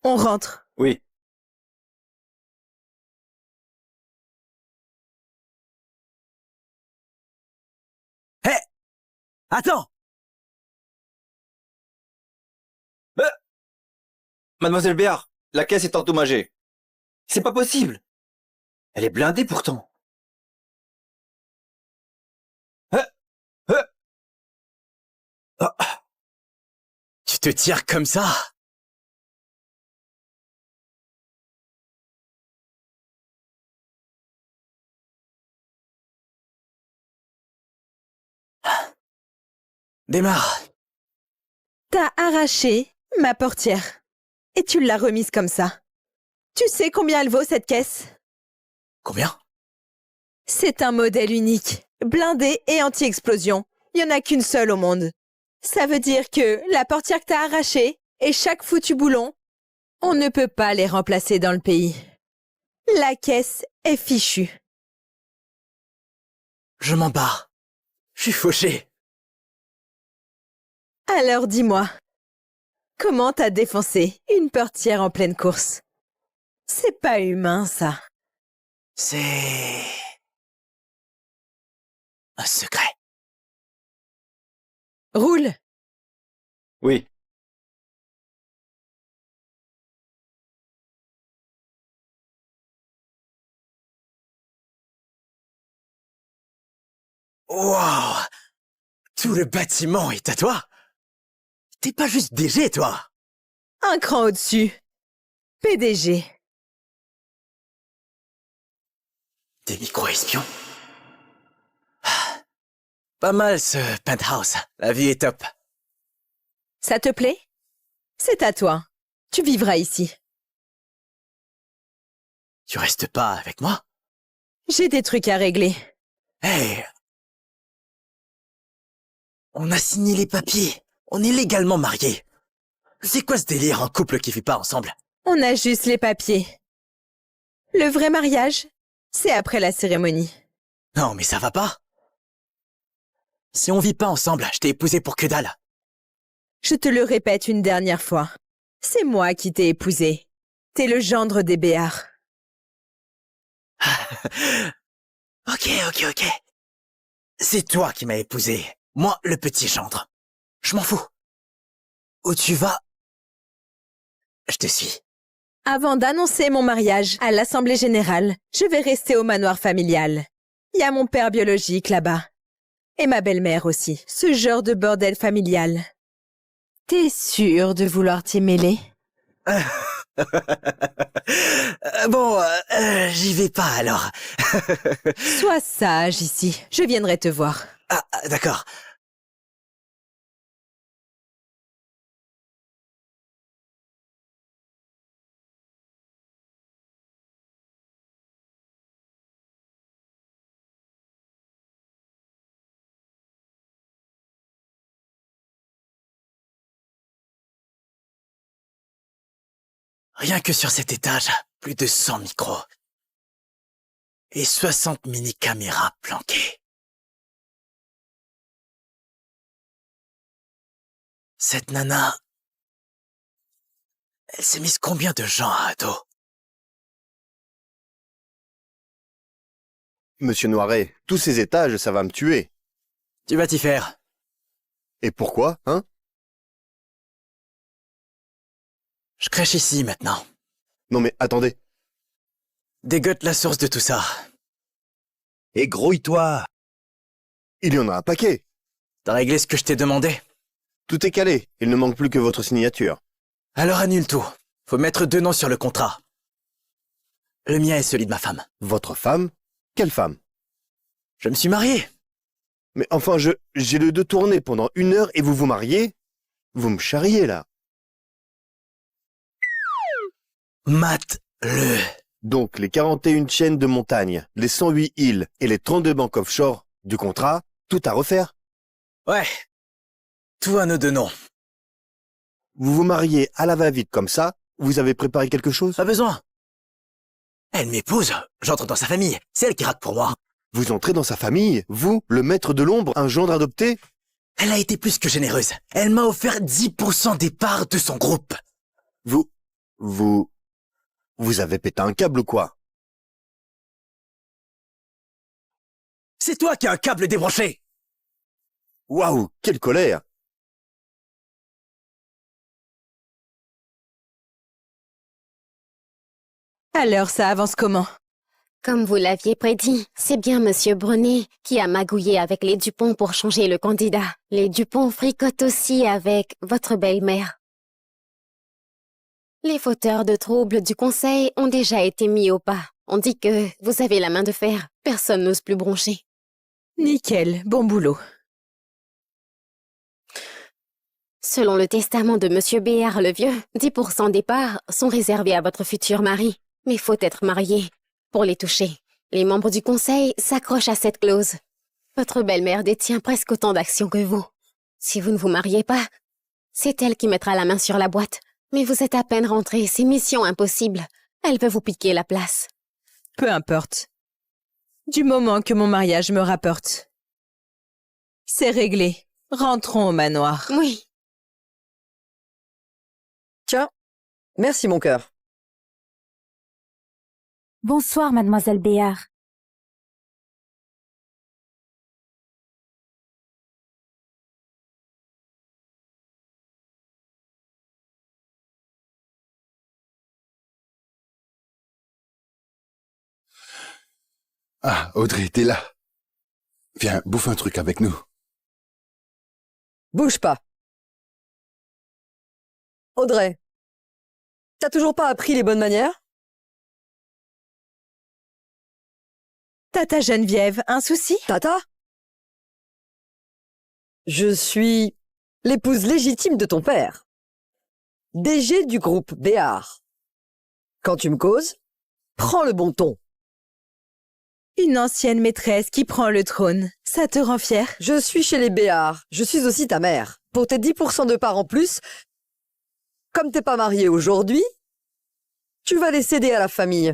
On rentre. Oui. Hé! Attends! Mademoiselle Béard, la caisse est endommagée. C'est pas possible. Elle est blindée pourtant. Tu te tires comme ça? Démarre. T'as arraché ma portière et tu l'as remise comme ça. Tu sais combien elle vaut cette caisse? Combien? C'est un modèle unique, blindé et anti-explosion. Il y en a qu'une seule au monde. Ça veut dire que la portière que t'as arrachée et chaque foutu boulon, on ne peut pas les remplacer dans le pays. La caisse est fichue. Je m'en bats. Je suis fauché. Alors dis-moi, comment t'as défoncé une portière en pleine course? C'est pas humain, ça. C'est... un secret. Roule! Oui. Wow! Tout le bâtiment est à toi? T'es pas juste DG, toi? Un cran au-dessus. PDG. Des micro-espions? Pas mal ce penthouse. La vie est top. Ça te plaît? C'est à toi. Tu vivras ici. Tu restes pas avec moi? J'ai des trucs à régler. Hey! On a signé les papiers. On est légalement mariés. C'est quoi ce délire, un couple qui vit pas ensemble? On a juste les papiers. Le vrai mariage, c'est après la cérémonie. Non, mais ça va pas. Si on vit pas ensemble, je t'ai épousé pour que dalle. Je te le répète une dernière fois. C'est moi qui t'ai épousé. T'es le gendre des Béards. Ok. C'est toi qui m'as épousé. Moi, le petit gendre. Je m'en fous. Où tu vas, je te suis. Avant d'annoncer mon mariage à l'Assemblée Générale, je vais rester au manoir familial. Il y a mon père biologique là-bas. Et ma belle-mère aussi. Ce genre de bordel familial. T'es sûr de vouloir t'y mêler? J'y vais pas alors. Sois sage ici. Je viendrai te voir. D'accord. Rien que sur cet étage, plus de 100 micros. Et 60 mini-caméras planquées. Cette nana... Elle s'est mise combien de gens à dos? Monsieur Noiret, tous ces étages, ça va me tuer. Tu vas t'y faire. Et pourquoi, hein? Je crèche ici maintenant. Non mais attendez. Dégote la source de tout ça. Et grouille-toi. Il y en a un paquet. T'as réglé ce que je t'ai demandé? Tout est calé. Il ne manque plus que votre signature. Alors annule tout. Faut mettre 2 noms sur le contrat. Le mien est celui de ma femme. Votre femme? Quelle femme? Je me suis marié. Mais enfin, j'ai le dos tourné pendant 1 heure et vous vous mariez? Vous me charriez, là. Mate-le. Donc, les 41 chaînes de montagne, les 108 îles et les 32 banques offshore du contrat, tout à refaire? Ouais. Tout à nos 2 noms. Vous vous mariez à la va-vite comme ça? Vous avez préparé quelque chose? Pas besoin. Elle m'épouse. J'entre dans sa famille. C'est elle qui rate pour moi. Vous entrez dans sa famille? Vous, le maître de l'ombre, un gendre adopté? Elle a été plus que généreuse. Elle m'a offert 10% des parts de son groupe. Vous avez pété un câble ou quoi? C'est toi qui as un câble débranché. Waouh, quelle colère! Alors ça avance comment? Comme vous l'aviez prédit, c'est bien Monsieur Brunet qui a magouillé avec les Dupont pour changer le candidat. Les Dupont fricotent aussi avec votre belle-mère. Les fauteurs de troubles du conseil ont déjà été mis au pas. On dit que vous avez la main de fer. Personne n'ose plus broncher. Nickel, bon boulot. Selon le testament de Monsieur Béard le Vieux, 10% des parts sont réservés à votre futur mari. Mais faut être marié pour les toucher. Les membres du conseil s'accrochent à cette clause. Votre belle-mère détient presque autant d'actions que vous. Si vous ne vous mariez pas, c'est elle qui mettra la main sur la boîte. Mais vous êtes à peine rentré, c'est mission impossible. Elle veut vous piquer la place. Peu importe. Du moment que mon mariage me rapporte. C'est réglé. Rentrons au manoir. Oui. Tiens, merci mon cœur. Bonsoir, mademoiselle Béard. Ah, Audrey, t'es là. Viens, bouffe un truc avec nous. Bouge pas. Audrey, t'as toujours pas appris les bonnes manières? Tata Geneviève, un souci? Tata? Je suis l'épouse légitime de ton père. DG du groupe Béard. Quand tu me causes, prends le bon ton. Une ancienne maîtresse qui prend le trône. Ça te rend fière? Je suis chez les Béard. Je suis aussi ta mère. Pour tes 10% de part en plus, comme t'es pas marié aujourd'hui, tu vas les céder à la famille.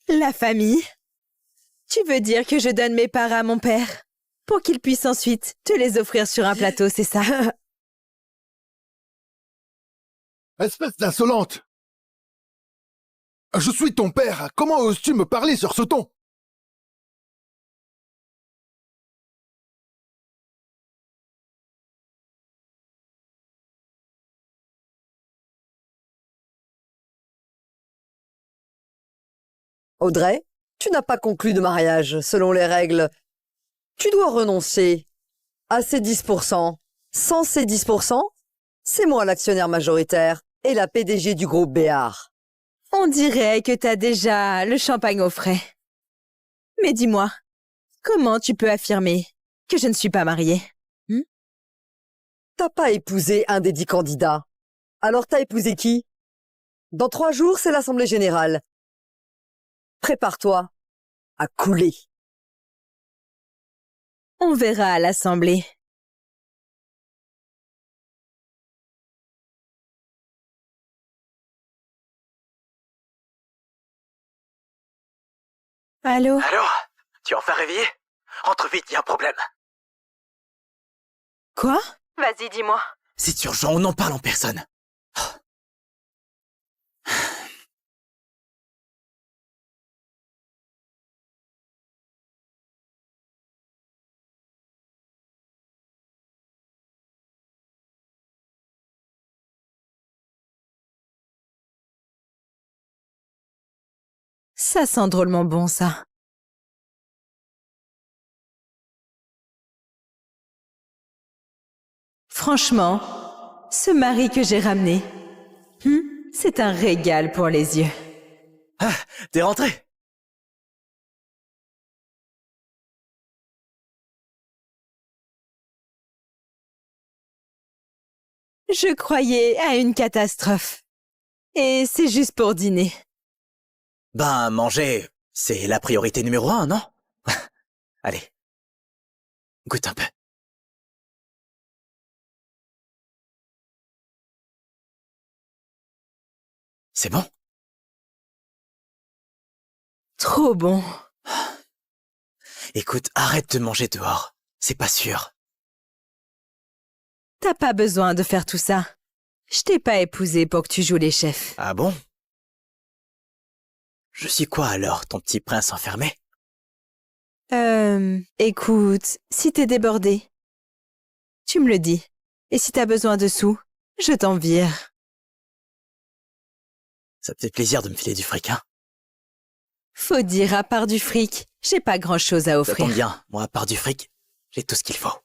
La famille? Tu veux dire que je donne mes parts à mon père? Pour qu'il puisse ensuite te les offrir sur un plateau, c'est ça? Espèce d'insolente! Je suis ton père, comment oses-tu me parler sur ce ton? Audrey, tu n'as pas conclu de mariage selon les règles. Tu dois renoncer à ces 10%. Sans ces 10%, c'est moi l'actionnaire majoritaire et la PDG du groupe Béar. On dirait que t'as déjà le champagne au frais. Mais dis-moi, comment tu peux affirmer que je ne suis pas mariée? T'as pas épousé un des 10 candidats. Alors t'as épousé qui? Dans 3 jours, c'est l'Assemblée Générale. Prépare-toi à couler. On verra à l'Assemblée. Allô? Allô? Tu es enfin réveillé? Entre vite, y a un problème. Quoi? Vas-y, dis-moi. C'est urgent, on en parle en personne. Ça sent drôlement bon, ça. Franchement, ce mari que j'ai ramené, c'est un régal pour les yeux. Ah, t'es rentré? Je croyais à une catastrophe. Et c'est juste pour dîner. Ben, manger, c'est la priorité numéro 1, non? Allez, goûte un peu. C'est bon? Trop bon. Écoute, arrête de manger dehors. C'est pas sûr. T'as pas besoin de faire tout ça. Je t'ai pas épousé pour que tu joues les chefs. Ah bon? Je suis quoi alors, ton petit prince enfermé? Écoute, si t'es débordé, tu me le dis. Et si t'as besoin de sous, je t'en vire. Ça te fait plaisir de me filer du fric, hein? Faut dire, à part du fric, j'ai pas grand-chose à Ça offrir. tombe bien, moi, à part du fric, j'ai tout ce qu'il faut.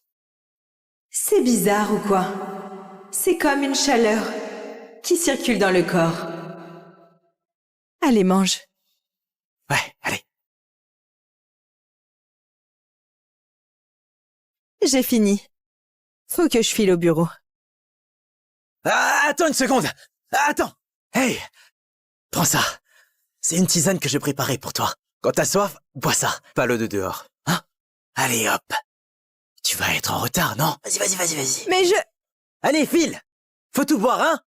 C'est bizarre ou quoi? C'est comme une chaleur qui circule dans le corps. Allez, mange. Ouais, allez. J'ai fini. Faut que je file au bureau. Ah, attends une seconde! Attends! Hey! Prends ça. C'est une tisane que j'ai préparée pour toi. Quand t'as soif, bois ça. Pas l'eau de dehors. Hein? Allez, hop. Tu vas être en retard, non? Vas-y. Mais je... Allez, file! Faut tout boire, hein?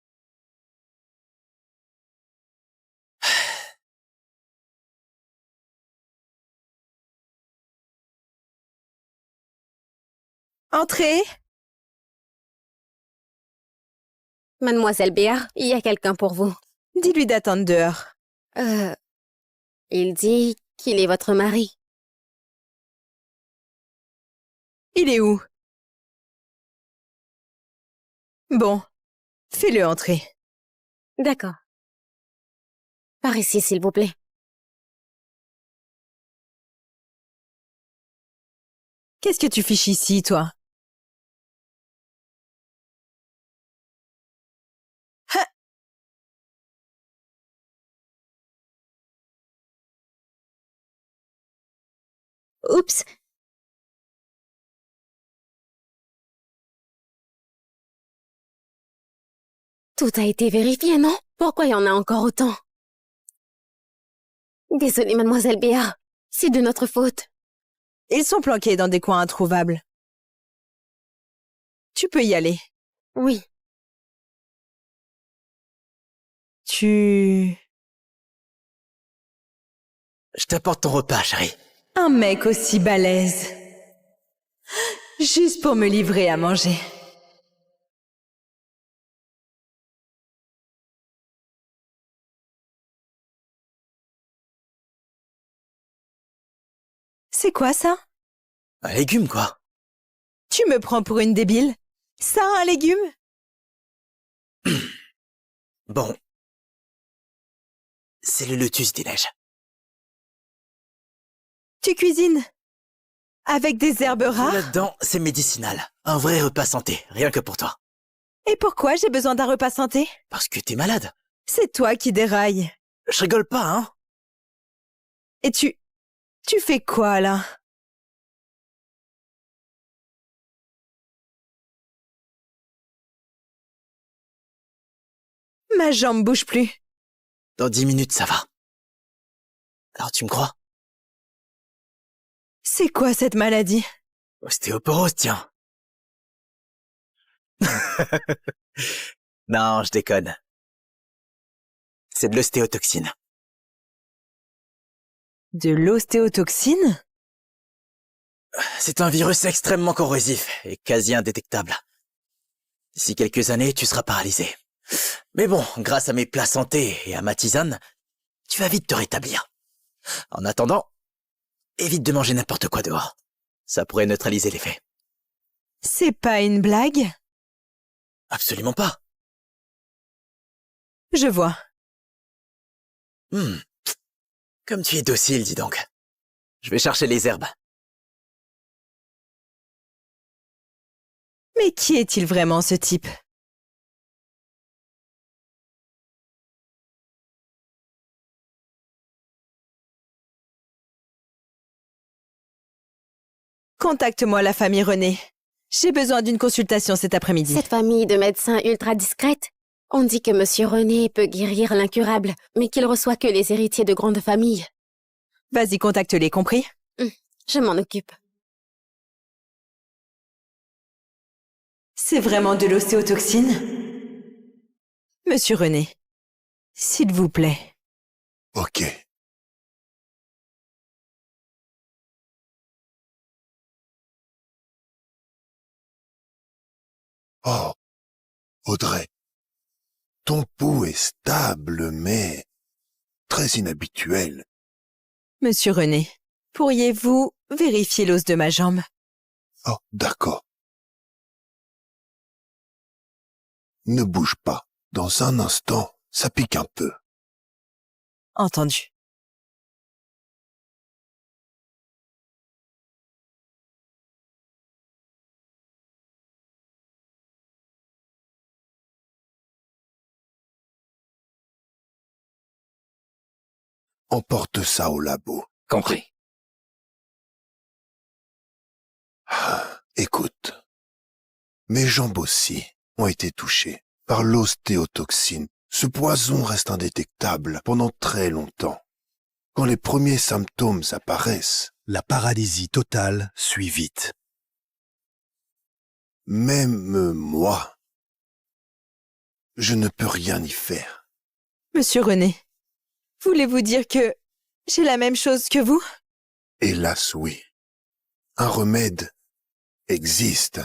Entrez. Mademoiselle Béar, il y a quelqu'un pour vous. Dis-lui d'attendre dehors. Il dit qu'il est votre mari. Il est où? Bon, fais-le entrer. D'accord. Par ici, s'il vous plaît. Qu'est-ce que tu fiches ici, toi? Ha! Oups. Tout a été vérifié, non? Pourquoi il y en a encore autant? Désolée, mademoiselle Béar. C'est de notre faute. Ils sont planqués dans des coins introuvables. Tu peux y aller. Oui. Tu... Je t'apporte ton repas, chérie. Un mec aussi balèze. Juste pour me livrer à manger. C'est quoi ça? Un légume, quoi. Tu me prends pour une débile? Ça, un légume? Bon. C'est le lotus des neiges. Tu cuisines? Avec des herbes rares? Là-dedans, c'est médicinal. Un vrai repas santé, rien que pour toi. Et pourquoi j'ai besoin d'un repas santé? Parce que t'es malade. C'est toi qui dérailles. Je rigole pas, hein. Et tu fais quoi, là? Ma jambe bouge plus. Dans 10 minutes, ça va. Alors tu me crois? C'est quoi cette maladie? Ostéoporose, tiens. Non, je déconne. C'est de l'ostéotoxine. De l'ostéotoxine? C'est un virus extrêmement corrosif et quasi indétectable. D'ici quelques années, tu seras paralysé. Mais bon, grâce à mes plats santé et à ma tisane, tu vas vite te rétablir. En attendant, évite de manger n'importe quoi dehors. Ça pourrait neutraliser l'effet. C'est pas une blague? Absolument pas. Je vois. Comme tu es docile, dis donc. Je vais chercher les herbes. Mais qui est-il vraiment, ce type? Contacte-moi la famille René. J'ai besoin d'une consultation cet après-midi. Cette famille de médecins ultra discrète. On dit que Monsieur René peut guérir l'incurable, mais qu'il reçoit que les héritiers de grandes familles. Vas-y, contacte-les, compris? Je m'en occupe. C'est vraiment de l'ostéotoxine? Monsieur René, s'il vous plaît. Ok. Oh, Audrey, ton pouls est stable, mais très inhabituel. Monsieur René, pourriez-vous vérifier l'os de ma jambe? Oh, d'accord. Ne bouge pas. Dans un instant, ça pique un peu. Entendu. Emporte ça au labo. Compris. Écoute, mes jambes aussi ont été touchées par l'ostéotoxine. Ce poison reste indétectable pendant très longtemps. Quand les premiers symptômes apparaissent, la paralysie totale suit vite. Même moi, je ne peux rien y faire. Monsieur René, voulez-vous dire que j'ai la même chose que vous? Hélas, oui. Un remède existe,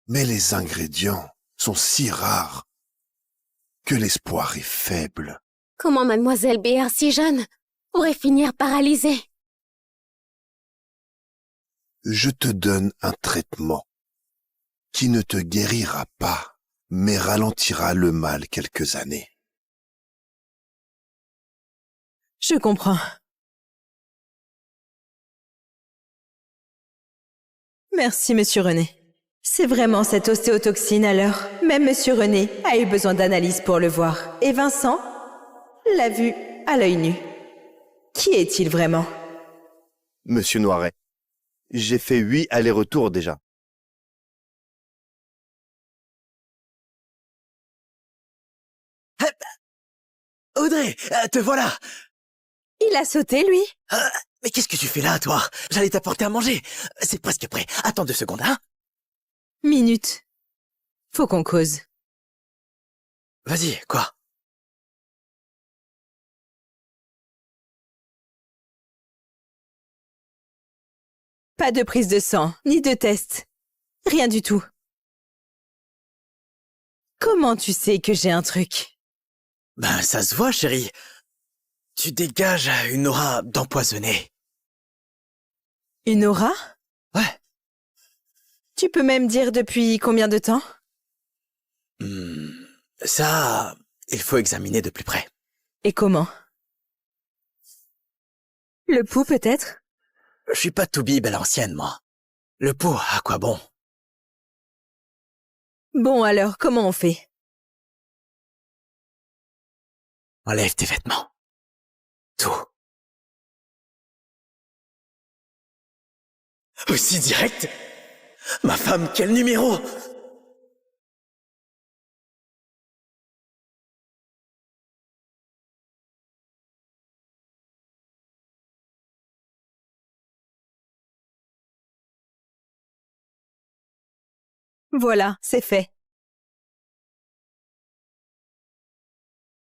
mais les ingrédients sont si rares que l'espoir est faible. Comment Mademoiselle Béar, si jeune, pourrait finir paralysée? Je te donne un traitement qui ne te guérira pas, mais ralentira le mal quelques années. Je comprends. Merci, Monsieur René. C'est vraiment cette ostéotoxine alors. Même Monsieur René a eu besoin d'analyse pour le voir. Et Vincent l'a vu à l'œil nu. Qui est-il vraiment? Monsieur Noiret, j'ai fait 8 allers-retours déjà. Audrey, te voilà. Il a sauté, lui? Mais qu'est-ce que tu fais là, toi? J'allais t'apporter à manger. C'est presque prêt. Attends 2 secondes, hein? Minute. Faut qu'on cause. Vas-y, quoi? Pas de prise de sang, ni de test. Rien du tout. Comment tu sais que j'ai un truc? Ben, ça se voit, chérie. Tu dégages une aura d'empoisonné. Une aura? Ouais. Tu peux même dire depuis combien de temps? Ça, il faut examiner de plus près. Et comment? Le pouls, peut-être? Je suis pas toubib à l'ancienne, moi. Le pot, à quoi bon? Bon alors, comment on fait? Enlève tes vêtements. Tout. Aussi direct? Ma femme, quel numéro? Voilà, c'est fait.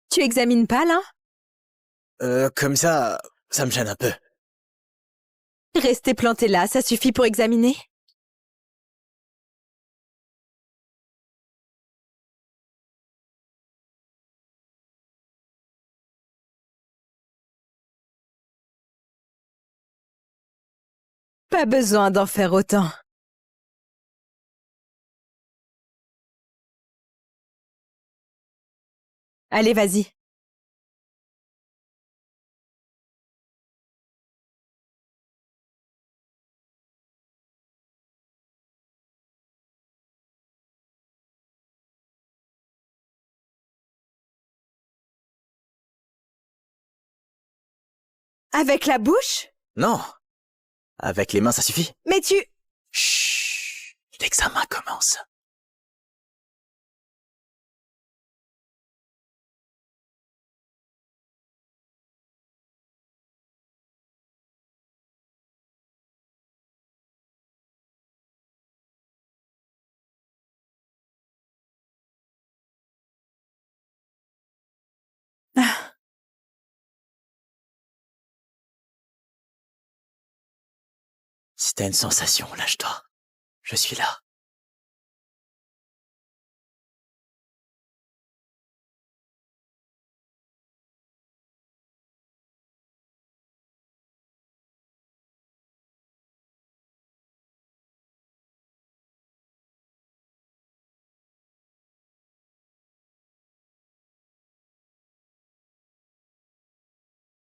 Tu examines pas, là? Comme ça me gêne un peu. Rester planté là, ça suffit pour examiner? Pas besoin d'en faire autant. Allez, vas-y. Avec la bouche? Non. Avec les mains, ça suffit. Mais tu... Chut. L'examen commence. Si t'as une sensation, lâche-toi. Je suis là.